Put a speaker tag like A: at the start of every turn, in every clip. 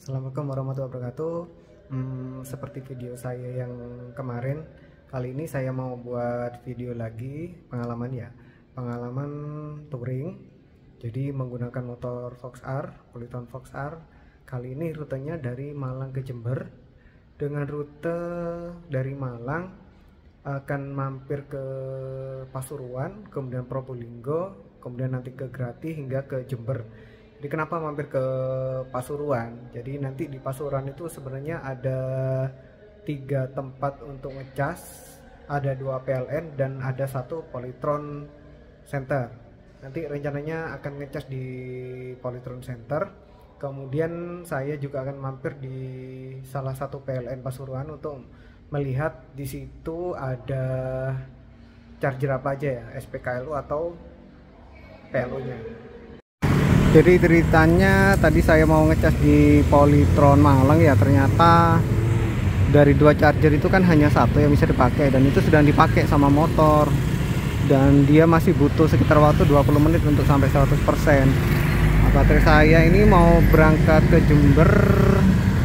A: Assalamualaikum warahmatullahi wabarakatuh. Seperti video saya yang kemarin, kali ini saya mau buat video lagi pengalaman touring. Jadi menggunakan motor Fox R, Polytron Fox R. Kali ini rutenya dari Malang ke Jember. Dengan rute dari Malang akan mampir ke Pasuruan, kemudian Probolinggo, kemudian nanti ke Grati hingga ke Jember. Jadi kenapa mampir ke Pasuruan? Jadi nanti di Pasuruan itu sebenarnya ada 3 tempat untuk ngecas, ada 2 PLN dan ada 1 Polytron Center. Nanti rencananya akan ngecas di Polytron Center. Kemudian saya juga akan mampir di salah satu PLN Pasuruan untuk melihat di situ ada charger apa aja ya, SPKLU atau PLU-nya. Jadi ceritanya tadi saya mau ngecas di Polytron Malang ya, ternyata dari 2 charger itu kan hanya 1 yang bisa dipakai, dan itu sedang dipakai sama motor, dan dia masih butuh sekitar waktu 20 menit untuk sampai 100%. Nah, baterai saya ini mau berangkat ke Jember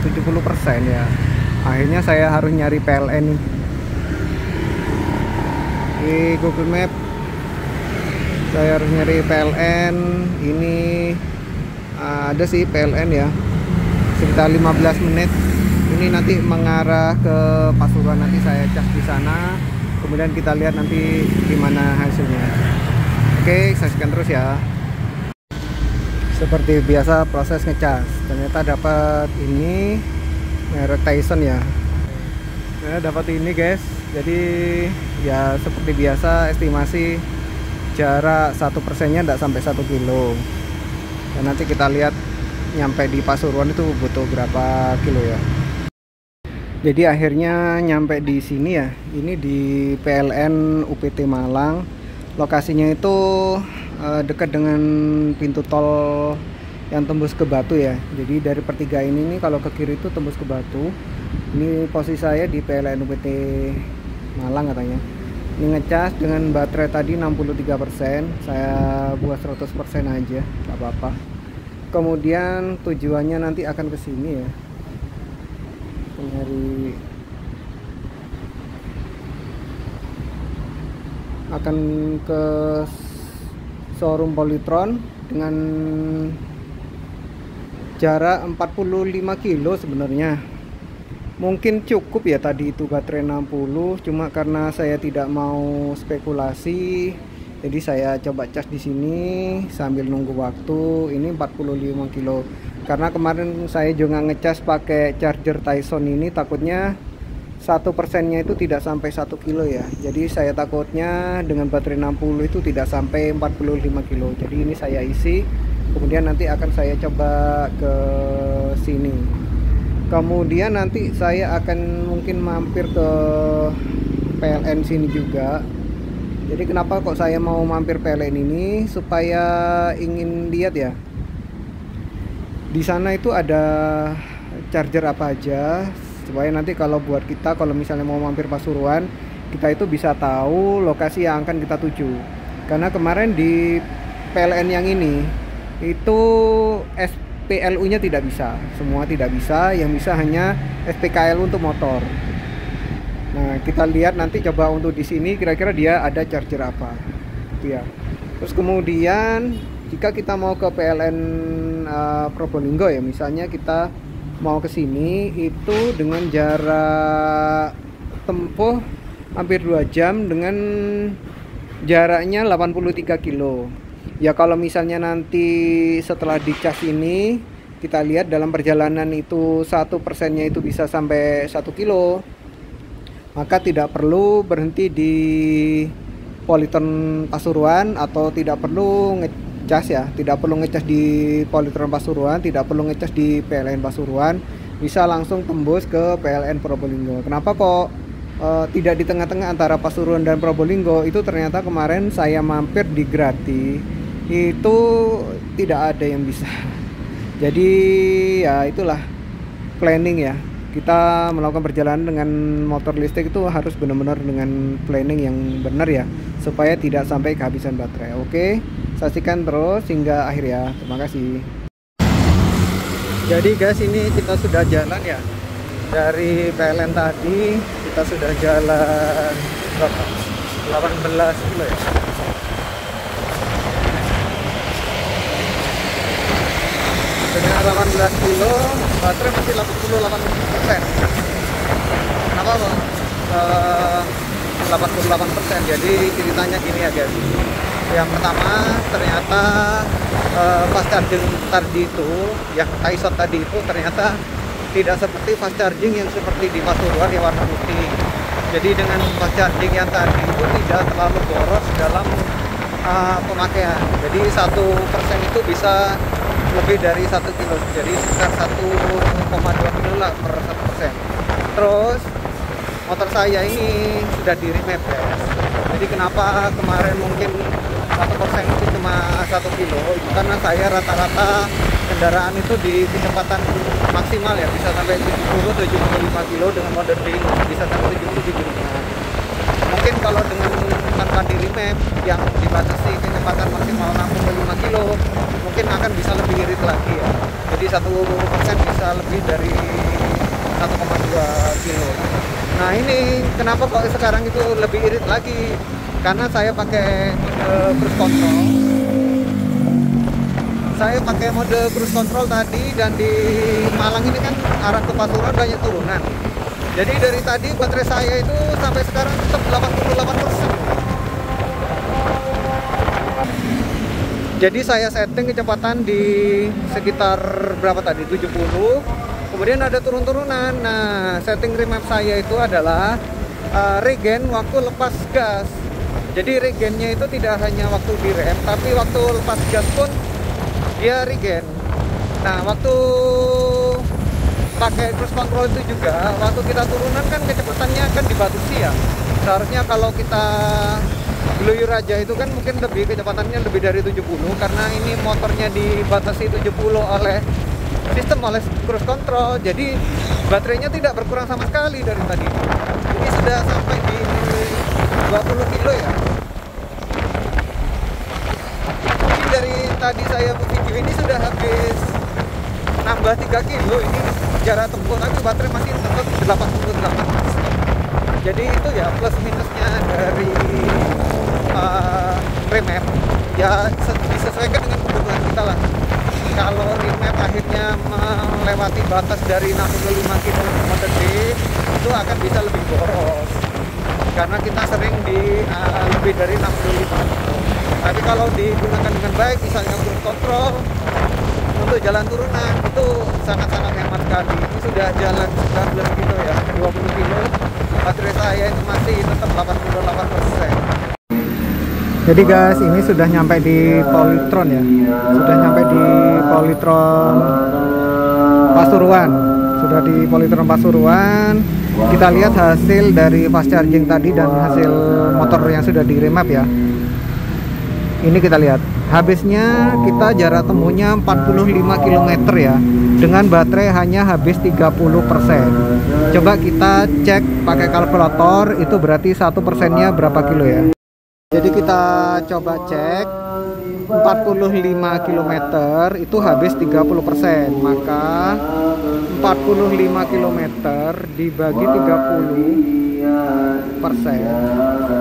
A: 70% ya. Akhirnya saya harus nyari PLN di Google Map. Saya harus nyari PLN. Ini ada sih PLN ya, sekitar 15 menit. Ini nanti mengarah ke Pasuruan, nanti saya cas di sana. Kemudian kita lihat nanti gimana hasilnya. Oke, saksikan terus ya. Seperti biasa proses ngecas. Ternyata dapat ini merek Tyson ya. Nah, dapat ini guys. Jadi ya seperti biasa estimasi jarak 1%-nya tidak sampai 1 kilo. Dan nanti kita lihat nyampe di Pasuruan itu butuh berapa kilo ya. Jadi akhirnya nyampe di sini ya. Ini di PLN UPT Malang. Lokasinya itu dekat dengan pintu tol yang tembus ke Batu ya. Jadi dari pertigaan ini nih, kalau ke kiri itu tembus ke Batu. Ini posisi saya di PLN UPT Malang katanya. Ini ngecas dengan baterai tadi 63%, saya buat 100% aja, nggak apa-apa. Kemudian tujuannya nanti akan ke sini ya, akan ke showroom Polytron dengan jarak 45 kilo sebenarnya. Mungkin cukup ya tadi itu baterai 60, cuma karena saya tidak mau spekulasi, jadi saya coba cas di sini sambil nunggu waktu. Ini 45 kilo. Karena kemarin saya juga ngecas pakai charger Tyson ini, takutnya 1%-nya itu tidak sampai 1 kilo ya. Jadi saya takutnya dengan baterai 60 itu tidak sampai 45 kilo. Jadi ini saya isi, kemudian nanti akan saya coba ke sini. Kemudian nanti saya akan mungkin mampir ke PLN sini juga. Jadi kenapa kok saya mau mampir PLN ini? Supaya ingin lihat ya, di sana itu ada charger apa aja, supaya nanti kalau buat kita, kalau misalnya mau mampir Pasuruan, kita itu bisa tahu lokasi yang akan kita tuju. Karena kemarin di PLN yang ini itu SPLU-nya tidak bisa, semua tidak bisa, yang bisa hanya SPKLU untuk motor. Nah, kita lihat nanti coba untuk di sini kira-kira dia ada charger apa, gitu ya. Terus kemudian jika kita mau ke PLN Probolinggo ya, misalnya kita mau ke sini itu dengan jarak tempuh hampir 2 jam dengan jaraknya 83 kilo. Ya kalau misalnya nanti setelah dicas ini kita lihat dalam perjalanan itu 1%-nya itu bisa sampai 1 kilo, maka tidak perlu berhenti di Polytron Pasuruan, atau tidak perlu ngecas ya, tidak perlu ngecas di Polytron Pasuruan, tidak perlu ngecas di PLN Pasuruan, bisa langsung tembus ke PLN Probolinggo. Kenapa kok tidak di tengah-tengah antara Pasuruan dan Probolinggo? Itu ternyata kemarin saya mampir di Grati itu tidak ada yang bisa. Jadi ya itulah planning ya, kita melakukan perjalanan dengan motor listrik itu harus benar-benar dengan planning yang benar ya, supaya tidak sampai kehabisan baterai. Oke, saksikan terus hingga akhir ya. Terima kasih. Jadi guys, ini kita sudah jalan ya. Dari PLN tadi kita sudah jalan berapa? 18 kilo ya. Dengan 18 kilo baterai masih 88%. Kenapa bang? 88%. Jadi ceritanya gini ya guys. Yang pertama ternyata fast charging tadi itu, yang Taisot tadi itu ternyata tidak seperti fast charging yang seperti di Pasuruan yang warna putih. Jadi dengan fast charging yang tadi itu tidak terlalu boros dalam pemakaian. Jadi 1% itu bisa lebih dari 1 kilo. Jadi sekitar 1,2 kilo lah per 1%. Terus motor saya ini sudah di remap ya. Jadi kenapa kemarin mungkin 1% itu cuma 1 kilo, itu karena saya rata-rata kendaraan itu di kecepatan maksimal ya, bisa sampai 70-75 kilo dengan mode D, bisa sampai 70-75. Mungkin kalau dengan tanpa di remap yang dibatasi kecepatan maksimal 65 kilo, mungkin akan bisa lebih irit lagi ya. Jadi 1% bisa lebih dari 1,2 kilo. Nah ini kenapa kok sekarang itu lebih irit lagi? Karena saya pakai cruise control. Saya pakai mode cruise control tadi, dan di Malang ini kan arah ke Pasuruan banyak turunan. Jadi dari tadi baterai saya itu sampai sekarang tetap 88%. Jadi saya setting kecepatan di sekitar berapa tadi? 70. Kemudian ada turun-turunan. Nah, setting remap saya itu adalah regen waktu lepas gas. Jadi regennya itu tidak hanya waktu direm, tapi waktu lepas gas pun dia regen. Nah, waktu pakai cruise control itu juga, waktu kita turunan kan kecepatannya akan dibatasi ya. Seharusnya kalau kita geluyur aja itu kan mungkin kecepatannya lebih dari 70, karena ini motornya dibatasi 70 oleh sistem, oleh cruise control. Jadi baterainya tidak berkurang sama sekali dari tadi. Ini sudah sampai di 20 kilo ya. Mungkin dari tadi saya video ini sudah habis nambah 3 kilo. Ini jarak tempuh lagi baterai masih tetap 88%. Jadi itu ya plus minusnya dari remap ya, disesuaikan dengan kebutuhan kita lah. Kalau remap akhirnya melewati batas dari 65 km itu akan bisa lebih boros, karena kita sering di lebih dari 65. Tapi kalau digunakan dengan baik, misalnya cruise control untuk jalan turunan, itu sangat-sangat hemat sekali. Ini sudah jalan 19 kilo ya, 20 kilo, baterai saya itu masih tetap 88%. Jadi guys, ini sudah nyampe di Polytron ya, sudah nyampe di Polytron Pasuruan, sudah di Polytron Pasuruan. Kita lihat hasil dari fast charging tadi dan hasil motor yang sudah di remap ya. Ini kita lihat, habisnya kita jarak temunya 45 km ya, dengan baterai hanya habis 30%. Coba kita cek pakai kalkulator, itu berarti 1%-nya berapa kilo ya. Jadi kita coba cek, 45 km itu habis 30%, maka 45 km dibagi 30%,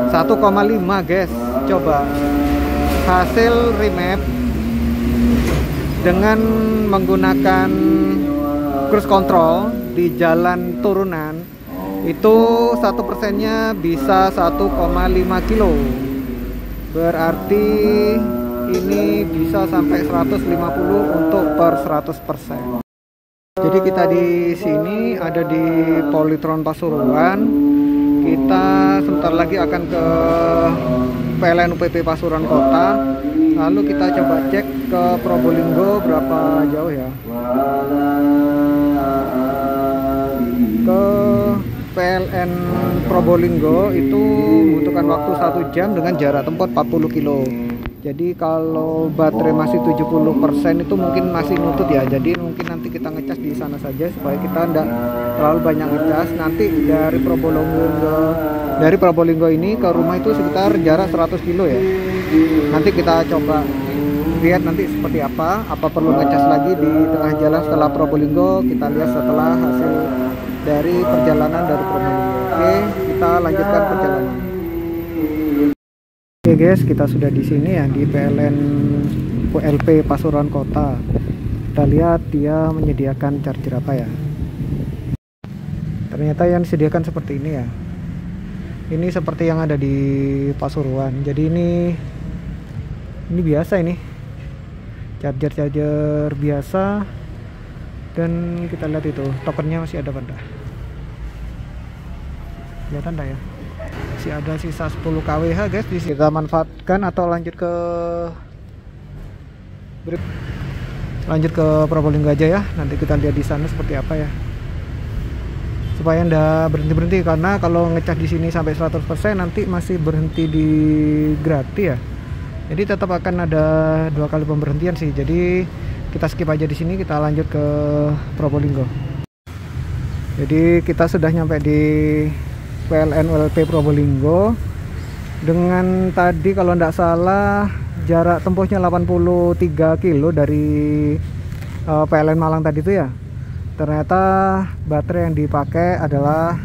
A: 1,5 guys. Coba hasil remap dengan menggunakan cruise control di jalan turunan itu 1%-nya bisa 1,5 kilo. Berarti ini bisa sampai 150 untuk per 100%. Jadi kita di sini ada di Polytron Pasuruan. Kita sebentar lagi akan ke PLN UPP Pasuruan Kota. Lalu kita coba cek ke Probolinggo berapa jauh ya. Ke PLN Probolinggo itu membutuhkan waktu 1 jam dengan jarak tempuh 40 kilo. Jadi kalau baterai masih 70% itu mungkin masih nutut ya. Jadi mungkin nanti kita ngecas di sana saja supaya kita tidak terlalu banyak ngecas. Nanti dari Probolinggo ini ke rumah itu sekitar jarak 100 kilo ya. Nanti kita coba lihat nanti seperti apa perlu ngecas lagi di tengah jalan setelah Probolinggo. Kita lihat setelah hasil dari perjalanan dari Probolinggo. Oke, kita lanjutkan perjalanan. Oke guys, kita sudah di sini ya, di PLN WLP Pasuruan Kota. Kita lihat dia menyediakan charger apa ya. Ternyata yang disediakan seperti ini ya. Ini seperti yang ada di Pasuruan. Jadi ini biasa ini. Charger biasa. Dan kita lihat itu tokennya masih ada pada. Kelihatan enggak ya? Masih ada sisa 10 kWh guys di sini. Kita manfaatkan atau lanjut ke Probolinggo aja ya. Nanti kita lihat di sana seperti apa ya. Supaya ndak berhenti karena kalau ngecas di sini sampai 100% nanti masih berhenti di Grati ya. Jadi tetap akan ada 2 kali pemberhentian sih. Jadi kita skip aja di sini, kita lanjut ke Probolinggo. Jadi kita sudah nyampe di PLN WLP Probolinggo. Dengan tadi kalau ndak salah jarak tempuhnya 83 kilo dari PLN Malang tadi itu ya. Ternyata baterai yang dipakai adalah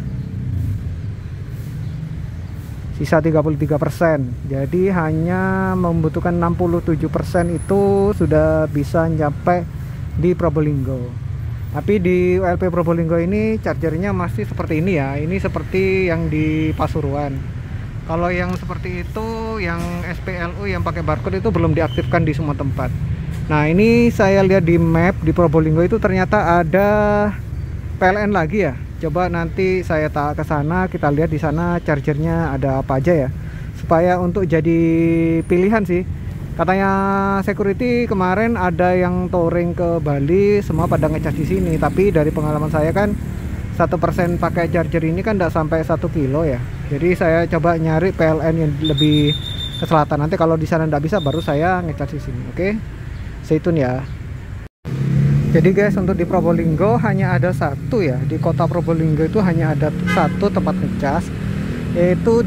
A: sisa 33%. Jadi hanya membutuhkan 67% itu sudah bisa nyampe di Probolinggo. Tapi di WLP Probolinggo ini chargernya masih seperti ini ya. Ini seperti yang di Pasuruan. Kalau yang seperti itu, yang SPLU yang pakai barcode itu belum diaktifkan di semua tempat. Nah ini saya lihat di map di Probolinggo itu ternyata ada PLN lagi ya. Coba nanti saya ke sana, kita lihat di sana chargernya ada apa aja ya. Supaya untuk jadi pilihan sih. Katanya security kemarin ada yang touring ke Bali, semua pada ngecas di sini. Tapi dari pengalaman saya kan 1% pakai charger ini kan tidak sampai 1 kilo ya. Jadi saya coba nyari PLN yang lebih ke selatan. Nanti kalau di sana tidak bisa baru saya ngecas di sini. Oke. Stay tune ya. Jadi guys, untuk di Probolinggo hanya ada satu ya. Di kota Probolinggo itu hanya ada satu tempat ngecas, yaitu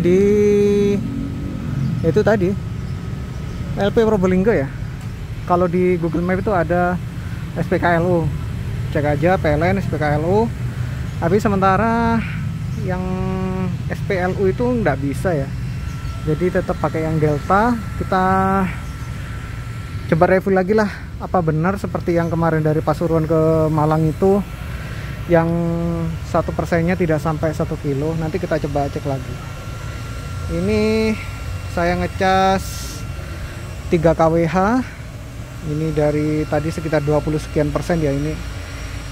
A: tadi LP Probolinggo ya. Kalau di Google Map itu ada SPKLU. Cek aja PLN SPKLU. Tapi sementara yang SPLU itu nggak bisa ya. Jadi tetap pakai yang Delta. Kita coba review lagi lah, apa benar seperti yang kemarin dari Pasuruan ke Malang itu yang 1%-nya tidak sampai 1 kilo. Nanti kita coba cek lagi. Ini saya ngecas 3 kWh. Ini dari tadi sekitar 20 sekian persen ya, ini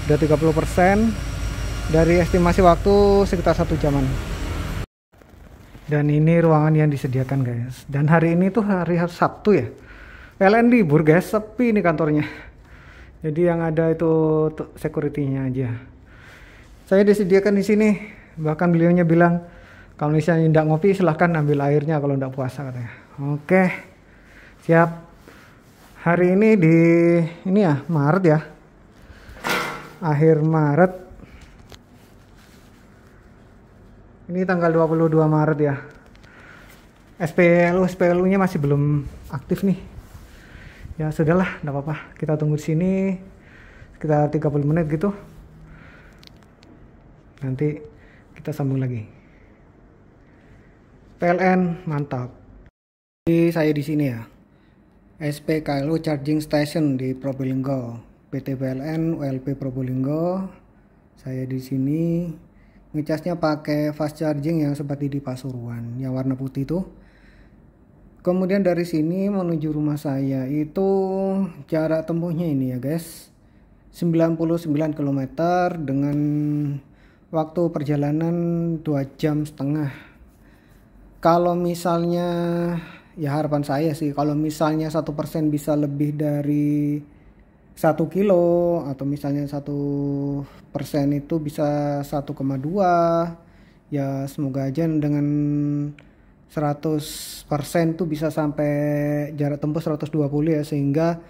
A: udah 30%. Dari estimasi waktu sekitar 1 jaman. Dan ini ruangan yang disediakan guys. Dan hari ini tuh hari Sabtu ya. PLN libur guys, sepi nih kantornya. Jadi yang ada itu security-nya aja. Saya disediakan di sini. Bahkan beliaunya bilang kalau misalnya tidak ngopi silahkan ambil airnya kalau tidak puasa katanya. Oke, siap. Hari ini ini ya Maret ya. Akhir Maret. Ini tanggal 22 Maret ya. SPLU-nya masih belum aktif nih. Ya sudahlah, enggak apa-apa. Kita tunggu di sini sekitar 30 menit gitu. Nanti kita sambung lagi. PLN mantap. Jadi saya di sini ya. SPKLU Charging Station di Probolinggo. PT PLN WLP Probolinggo. Saya di sini ngecasnya pakai fast charging yang seperti di Pasuruan, yang warna putih itu. Kemudian dari sini menuju rumah saya itu jarak tempuhnya ini ya guys, 99 km dengan waktu perjalanan 2,5 jam. Kalau misalnya ya harapan saya sih kalau misalnya 1% bisa lebih dari 1 kilo atau misalnya 1% itu bisa 1,2, ya semoga aja dengan 100% tuh bisa sampai jarak tempuh 120 ya, sehingga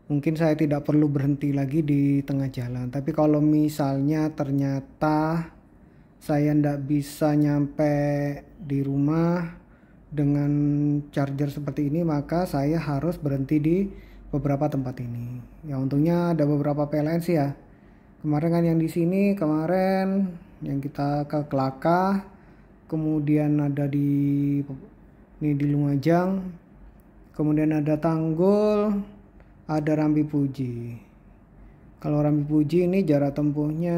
A: mungkin saya tidak perlu berhenti lagi di tengah jalan. Tapi kalau misalnya ternyata saya ndak bisa nyampe di rumah dengan charger seperti ini, maka saya harus berhenti di beberapa tempat ini. Ya untungnya ada beberapa PLN sih ya. Kemarin kan yang di sini kemarin yang kita ke Kelaka, kemudian ada di Lumajang, kemudian ada Tanggul, ada Rambi Puji. Kalau Rambi Puji ini jarak tempuhnya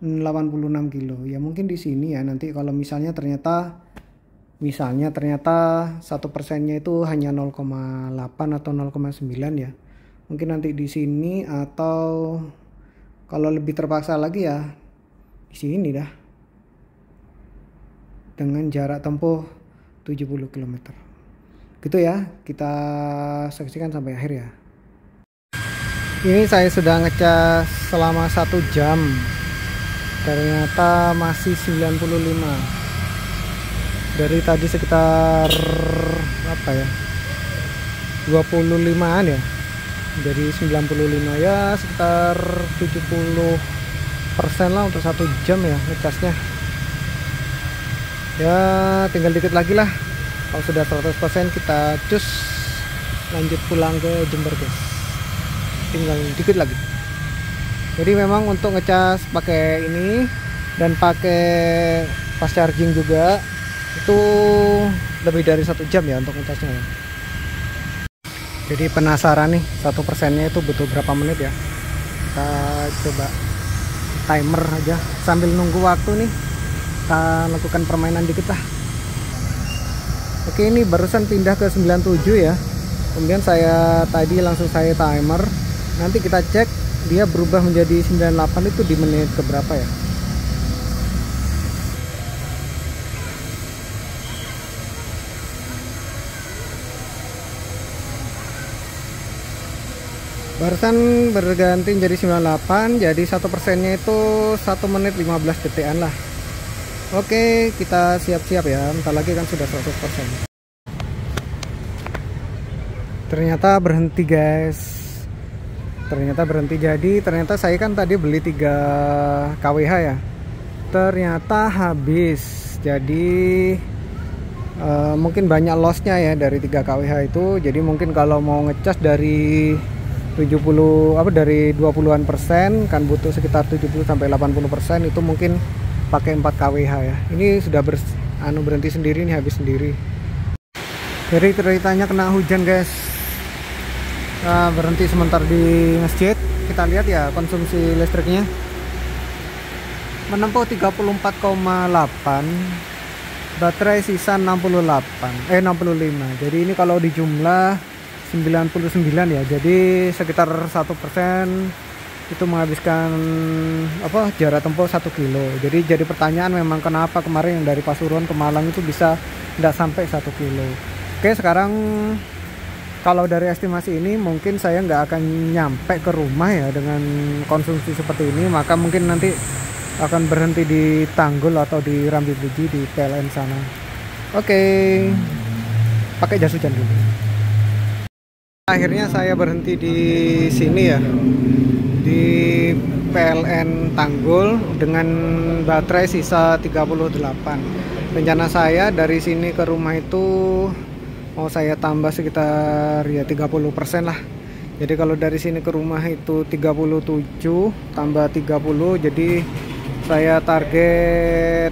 A: 86 kilo. Ya mungkin di sini ya nanti kalau misalnya ternyata 1%-nya itu hanya 0,8 atau 0,9 ya. Mungkin nanti di sini atau kalau lebih terpaksa lagi ya di sini dah. Dengan jarak tempuh 70 km. Gitu ya, kita saksikan sampai akhir ya. Ini saya sudah ngecas selama 1 jam. Ternyata masih 95. Dari tadi sekitar apa ya? 25-an ya. Dari 95 ya sekitar 70% lah untuk 1 jam ya ngecasnya. Ya tinggal dikit lagi lah. Kalau sudah 100% kita cus lanjut pulang ke Jember guys. Tinggal dikit lagi. Jadi memang untuk ngecas pakai ini dan pakai fast charging juga itu lebih dari 1 jam ya untuk ngecasnya ya. Jadi penasaran nih 1%-nya itu butuh berapa menit ya. Kita coba timer aja sambil nunggu waktu nih. Kita lakukan permainan dikit lah. Oke, ini barusan pindah ke 97 ya. Kemudian tadi langsung saya timer. Nanti kita cek dia berubah menjadi 98 itu di menit keberapa ya. Barusan berganti jadi 98, jadi 1%-nya itu 1 menit 15 detikan lah. Oke, kita siap-siap ya. Bentar lagi kan sudah 100%. Ternyata berhenti guys. Ternyata berhenti. Jadi ternyata saya kan tadi beli 3 kWh ya. Ternyata habis. Jadi mungkin banyak lossnya ya dari 3 kWh itu. Jadi mungkin kalau mau ngecas dari 20-an persen kan butuh sekitar 70-80% itu mungkin pakai 4 kWh ya. Ini sudah berhenti sendiri nih, habis sendiri. Jadi ceritanya kena hujan guys. Nah, berhenti sebentar di masjid. Kita lihat ya konsumsi listriknya menempuh 34,8, baterai sisa 65. Jadi ini kalau dijumlah 99 ya. Jadi sekitar 1% itu menghabiskan jarak tempuh 1 kilo. Jadi pertanyaan memang kenapa kemarin yang dari Pasuruan ke Malang itu bisa tidak sampai 1 kilo. Oke, sekarang kalau dari estimasi ini mungkin saya nggak akan nyampe ke rumah ya dengan konsumsi seperti ini, maka mungkin nanti akan berhenti di Tanggul atau di Rambi Puji di PLN sana. Oke, pakai jas hujan dulu. Akhirnya saya berhenti di sini ya, di PLN Tanggul dengan baterai sisa 38. Rencana saya dari sini ke rumah itu mau saya tambah sekitar ya 30% lah. Jadi kalau dari sini ke rumah itu 37 tambah 30, jadi saya target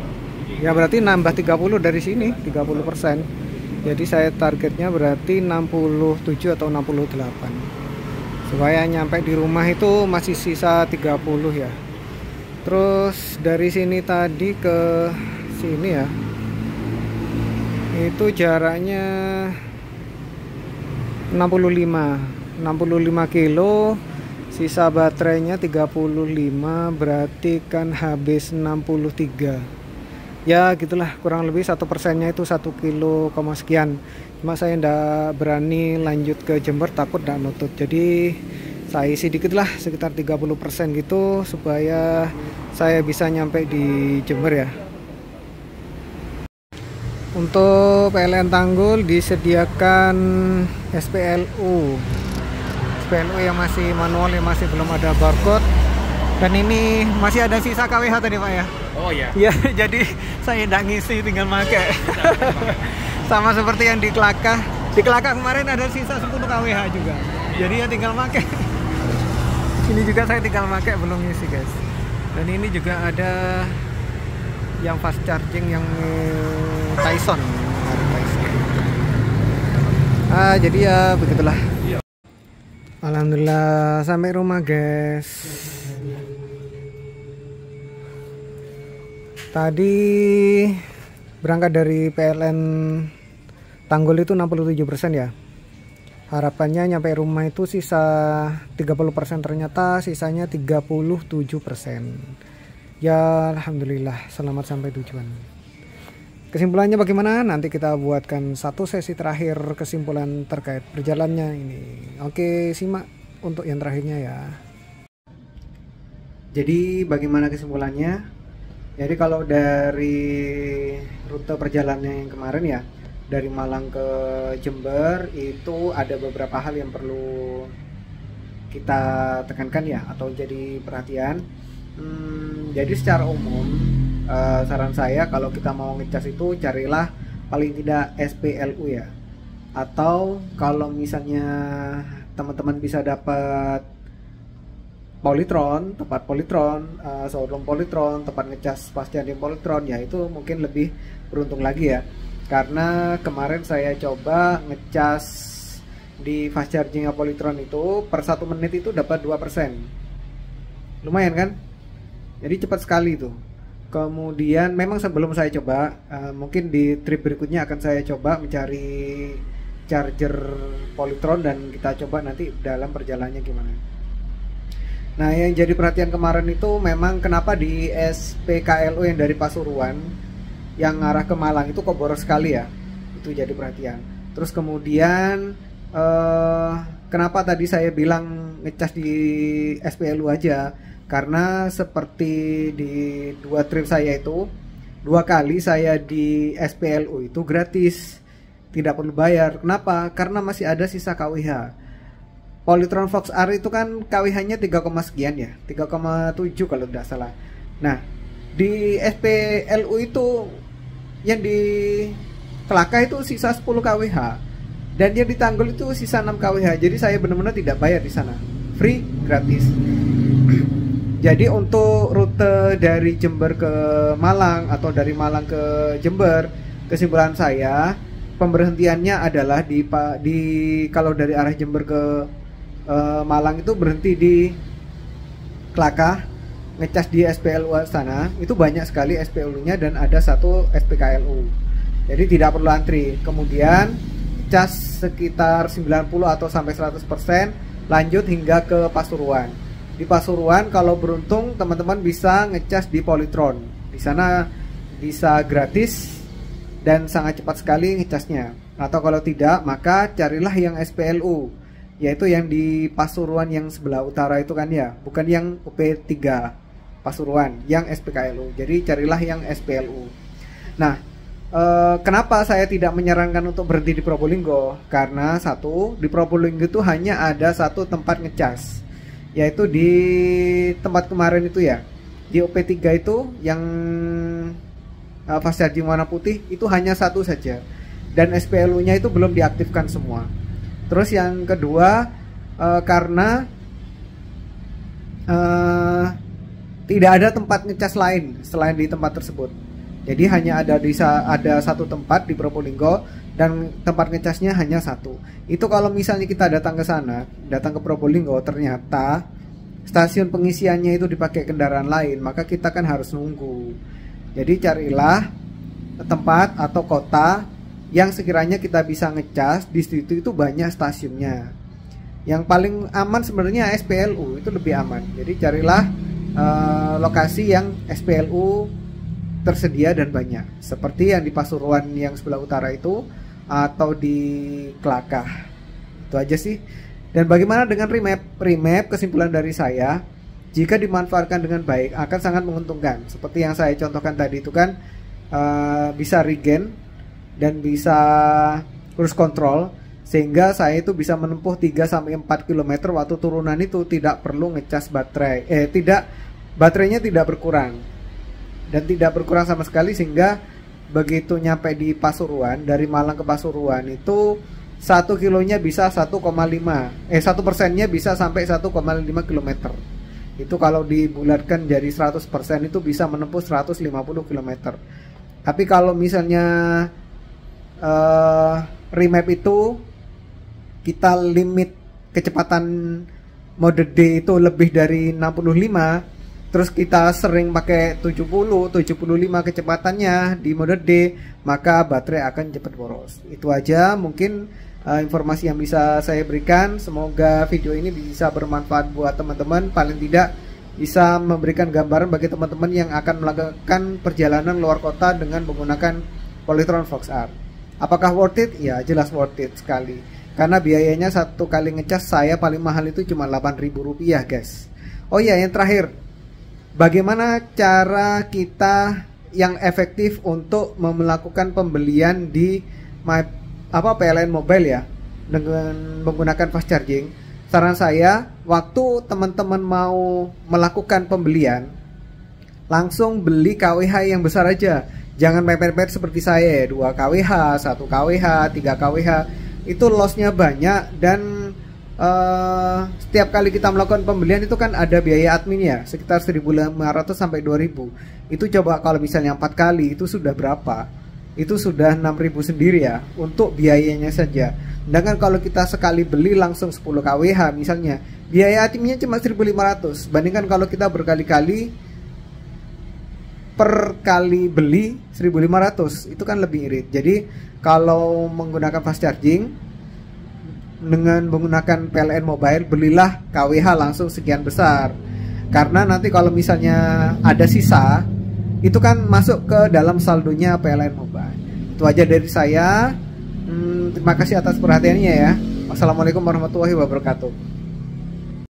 A: ya berarti nambah 30 dari sini 30%. Jadi saya targetnya berarti 67 atau 68. Supaya nyampe di rumah itu masih sisa 30 ya. Terus dari sini tadi ke sini ya, itu jaraknya 65 kilo, sisa baterainya 35, berarti kan habis 63 ya, gitulah kurang lebih 1%-nya itu 1 kilo sekian. Cuma saya ndak berani lanjut ke Jember, takut ndak nutut. Jadi saya isi dikit lah sekitar 30% gitu supaya saya bisa nyampe di Jember ya. Untuk PLN Tanggul disediakan SPLU yang masih manual, yang masih belum ada barcode. Dan ini masih ada sisa KWH tadi Pak ya?
B: Oh iya.
A: Ya, jadi saya nggak ngisi, tinggal pakai. Sama seperti yang di Kelaka, Di Kelakah kemarin ada sisa 10 kWh juga. Jadi ya tinggal pakai. Ini juga saya tinggal pakai, belum ngisi guys. Dan ini juga ada yang fast charging yang Tyson. Jadi ya begitulah. Alhamdulillah sampai rumah guys. Tadi berangkat dari PLN Tanggul itu 67% ya. Harapannya nyampe rumah itu sisa 30%, ternyata sisanya 37%. Ya alhamdulillah selamat sampai tujuan. Kesimpulannya bagaimana? Nanti kita buatkan satu sesi terakhir kesimpulan terkait perjalanannya ini. Oke, simak untuk yang terakhirnya ya. Jadi bagaimana kesimpulannya? Jadi kalau dari rute perjalanan yang kemarin ya, dari Malang ke Jember itu ada beberapa hal yang perlu kita tekankan ya, atau jadi perhatian. Jadi secara umum saran saya kalau kita mau ngecas itu carilah paling tidak SPLU ya, atau kalau misalnya teman-teman bisa dapat Polytron, tempat Polytron, showroom Polytron, tempat ngecas fast charging Polytron, ya itu mungkin lebih beruntung lagi ya, karena kemarin saya coba ngecas di fast charging Polytron itu per 1 menit itu dapat 2%, lumayan kan, jadi cepat sekali itu. Kemudian memang sebelum saya coba, mungkin di trip berikutnya akan saya coba mencari charger Polytron dan kita coba nanti dalam perjalanannya gimana. Nah yang jadi perhatian kemarin itu memang kenapa di SPKLU yang dari Pasuruan yang arah ke Malang itu kok boros sekali ya, itu jadi perhatian. Terus kemudian kenapa tadi saya bilang ngecas di SPLU aja, karena seperti di 2 trip saya itu 2 kali saya di SPLU itu gratis, tidak perlu bayar. Kenapa? Karena masih ada sisa KWH. Polytron Fox R itu kan KWH-nya 3, sekian ya, 3,7 kalau tidak salah. Nah di SPLU itu yang di Kelakah itu sisa 10 KWH dan yang di Tanggul itu sisa 6 KWH. Jadi saya benar-benar tidak bayar di sana, free, gratis. Jadi untuk rute dari Jember ke Malang atau dari Malang ke Jember, kesimpulan saya pemberhentiannya adalah di kalau dari arah Jember ke Malang itu berhenti di Kelakah, ngecas di SPLU sana, itu banyak sekali SPLU-nya dan ada satu SPKLU. Jadi tidak perlu antri. Kemudian cas sekitar 90 atau sampai 100%, lanjut hingga ke Pasuruan. Di Pasuruan kalau beruntung teman-teman bisa ngecas di Polytron. Di sana bisa gratis dan sangat cepat sekali ngecasnya. Atau kalau tidak maka carilah yang SPLU, yaitu yang di Pasuruan yang sebelah utara itu kan ya, bukan yang UP3 Pasuruan, yang SPKLU. Jadi carilah yang SPLU. Nah, kenapa saya tidak menyarankan untuk berhenti di Probolinggo? Karena satu, di Probolinggo itu hanya ada satu tempat ngecas, yaitu di tempat kemarin itu ya, di OP3 itu yang fast charging warna putih itu hanya satu saja, dan SPLU nya itu belum diaktifkan semua. Terus yang kedua, karena tidak ada tempat ngecas lain selain di tempat tersebut. Jadi hanya ada satu tempat di Probolinggo dan tempat ngecasnya hanya satu. Itu kalau misalnya kita datang ke sana, datang ke Probolinggo, ternyata stasiun pengisiannya itu dipakai kendaraan lain, maka kita kan harus nunggu. Jadi carilah tempat atau kota yang sekiranya kita bisa ngecas. Di situ itu banyak stasiunnya. Yang paling aman sebenarnya SPLU, itu lebih aman. Jadi carilah lokasi yang SPLU tersedia dan banyak, seperti yang di Pasuruan yang sebelah utara itu, atau di Kelakah. Itu aja sih. Dan bagaimana dengan remap? Kesimpulan dari saya, jika dimanfaatkan dengan baik akan sangat menguntungkan. Seperti yang saya contohkan tadi itu kan, bisa regen dan bisa cruise control, sehingga saya itu bisa menempuh 3-4 km waktu turunan itu tidak perlu ngecas baterai. Baterainya tidak berkurang dan tidak berkurang sama sekali, sehingga begitu nyampe di Pasuruan, dari Malang ke Pasuruan itu 1 kilonya bisa 1,5, 1%-nya bisa sampai 1,5 kilometer. Itu kalau dibulatkan jadi 100% itu bisa menempuh 150 kilometer. Tapi kalau misalnya remap itu kita limit kecepatan mode D itu lebih dari 65, terus kita sering pakai 75 kecepatannya di mode D, maka baterai akan cepat boros. Itu aja mungkin informasi yang bisa saya berikan. Semoga video ini bisa bermanfaat buat teman-teman, paling tidak bisa memberikan gambaran bagi teman-teman yang akan melakukan perjalanan luar kota dengan menggunakan Polytron Fox R. Apakah worth it? Ya, jelas worth it sekali. Karena biayanya satu kali ngecas saya paling mahal itu cuma Rp8.000, guys. Oh iya, yang terakhir, bagaimana cara kita yang efektif untuk melakukan pembelian di PLN Mobile ya, dengan menggunakan fast charging? Saran saya, waktu teman-teman mau melakukan pembelian, langsung beli KWH yang besar aja. Jangan mepet-mepet seperti saya, 2 kWh, 1 kWh, 3 kWh. Itu lossnya banyak, dan setiap kali kita melakukan pembelian itu kan ada biaya adminnya sekitar 1.500 sampai 2.000. Itu coba kalau misalnya 4 kali itu sudah berapa? Itu sudah 6.000 sendiri ya untuk biayanya saja. Sedangkan kalau kita sekali beli langsung 10 kWh misalnya, biaya adminnya cuma 1.500. Bandingkan kalau kita berkali-kali, per kali beli 1.500, itu kan lebih irit. Jadi kalau menggunakan fast charging dengan menggunakan PLN Mobile, belilah KWH langsung sekian besar. Karena nanti kalau misalnya ada sisa, itu kan masuk ke dalam saldonya PLN Mobile. Itu aja dari saya. Terima kasih atas perhatiannya ya. Wassalamualaikum warahmatullahi wabarakatuh.